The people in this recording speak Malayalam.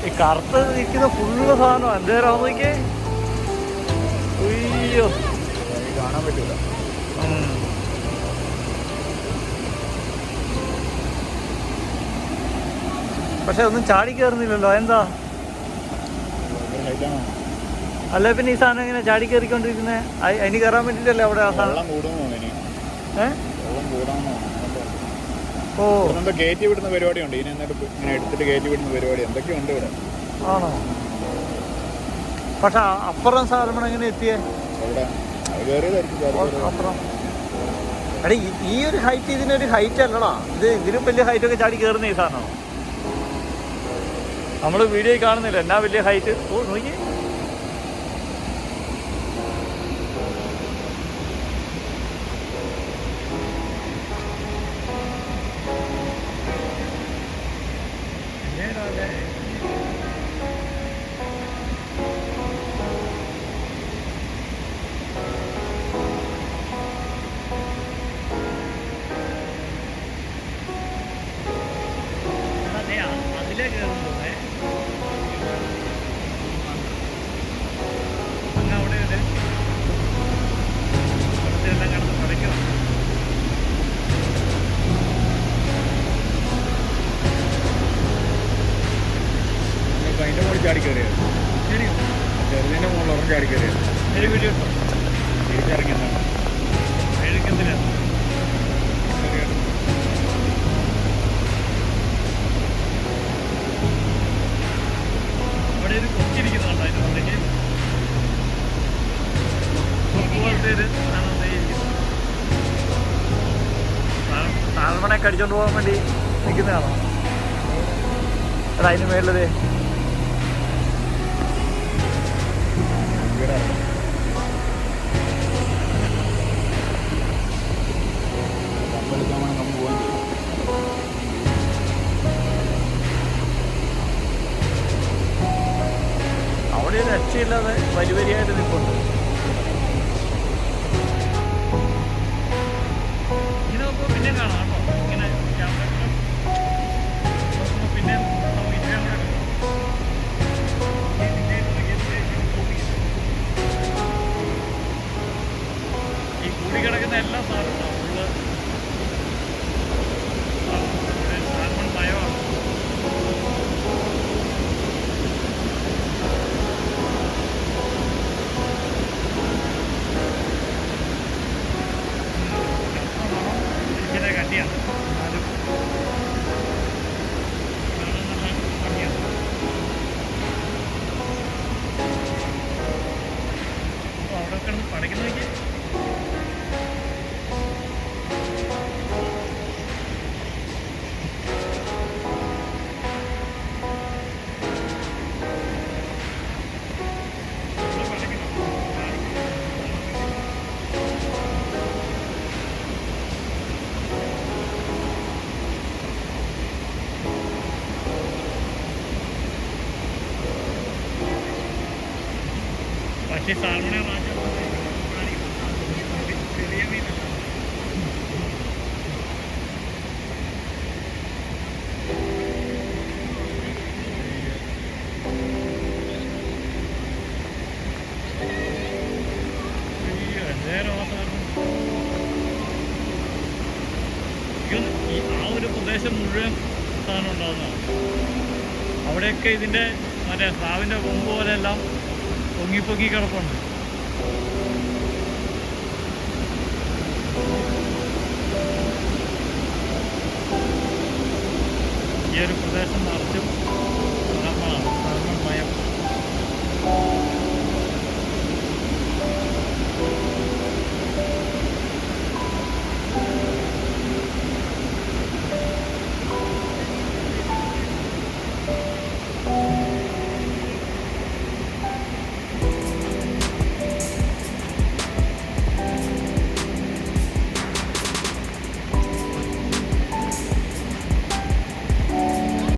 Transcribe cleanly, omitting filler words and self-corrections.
ഈ കറുത്ത് നിൽക്കുന്ന ഫുള്ള് സാധനം എന്തേരാ നോക്കിയേ. അയ്യോ കാണാൻ പറ്റൂല. പക്ഷെ ഒന്നും ചാടി കയറുന്നില്ലല്ലോ, എന്താ? അല്ല പിന്നെ ഈ സാധനം ഇങ്ങനെ ചാടി കയറിക്കൊണ്ടിരിക്കുന്നത് അതിന് കയറാൻ വേണ്ടിട്ടല്ലേ അവിടെ ആ സാധനം? ഓ കയറ്റി വിടുന്ന പരിപാടിയുണ്ട്. ഇനി എന്നിട്ട് ഇങ്ങനെ എടുത്തിട്ട് കയറ്റി വിടുന്ന പരിപാടി എന്തൊക്കെയുണ്ട് ഇവിടെ. ആണോ? പക്ഷെ അപ്പുറം സാധനം എങ്ങനെ എത്തിയേ? അപ്പുറം എടാ ഈ ഒരു ഹൈറ്റ് ഇതിനൊരു ഹൈറ്റ് അല്ലടാ. ഇതിലും വലിയ ഹൈറ്റൊക്കെ ചാടി കയറുന്ന ഈ സാധനം നമ്മൾ വീഡിയോയിൽ കാണുന്നില്ല. എന്നാ വലിയ ഹൈറ്റ്. ഓ നോക്കി. അതിലേ കയറുന്നു. അങ്ങ് അവിടെ കുറച്ചെല്ലാം കിടന്ന് പഠിക്കണം. അതിൻ്റെ മുകളിൽ ചാടി കയറിയത്. ശരി, ചെറുതിൻ്റെ മുകളിൽ ഉറങ്ങി ചാടി കയറിയത്. ശരി, വീഡിയോ ഇട്ടോ. തിരിച്ചിറങ്ങിയതാണ്. എഴുതിക്കെന്തിനാണ് അവിടെ ഒരു കൊച്ചിരിക്കുന്നുണ്ടോ? അതിൻ്റെ ഉണ്ടെങ്കിൽ പോലത്തെ ഒരു താഴ്മണയൊക്കെ അടിച്ചോണ്ട് പോകാൻ വേണ്ടി നിൽക്കുന്നതാണോ? അല്ല അതിന് മേളിലതേ അവിടെ ഒരു രക്ഷയില്ലാതെ വരി വരിയായിട്ട് നിൽപ്പുണ്ട്. ഇങ്ങനെ നോക്കുമ്പോൾ പിന്നെ കാണാം കേട്ടോ. ഇങ്ങനെ ക്യാമറ നോക്കുമ്പോൾ പിന്നെ നമുക്ക് ഇത്രയും കൂടെ ഈ കൂടി കിടക്കുന്ന എല്ലാ സാധനവും ഫുള്ള് കാർബൺ മയമാണ്. കട്ടിയാണ്. എന്നാലും നല്ല ഭംഗിയാണ്. അപ്പോൾ അവിടെ കിടന്ന് പഠിക്കുന്നതൊക്കെ പക്ഷേ സാൽമണ മാറ്റം ചെറിയ മീനല്ല. ആ ഒരു പ്രദേശം മുഴുവൻ സാധനം ഉണ്ടാകുന്നതാണ്. അവിടെയൊക്കെ ഇതിൻ്റെ മറ്റേ സ്രാവിൻ്റെ കൊമ്പ് പോലെയെല്ലാം പൊങ്ങി കിടപ്പുണ്ട്. ഈ ഒരു പ്രദേശം നിറച്ചും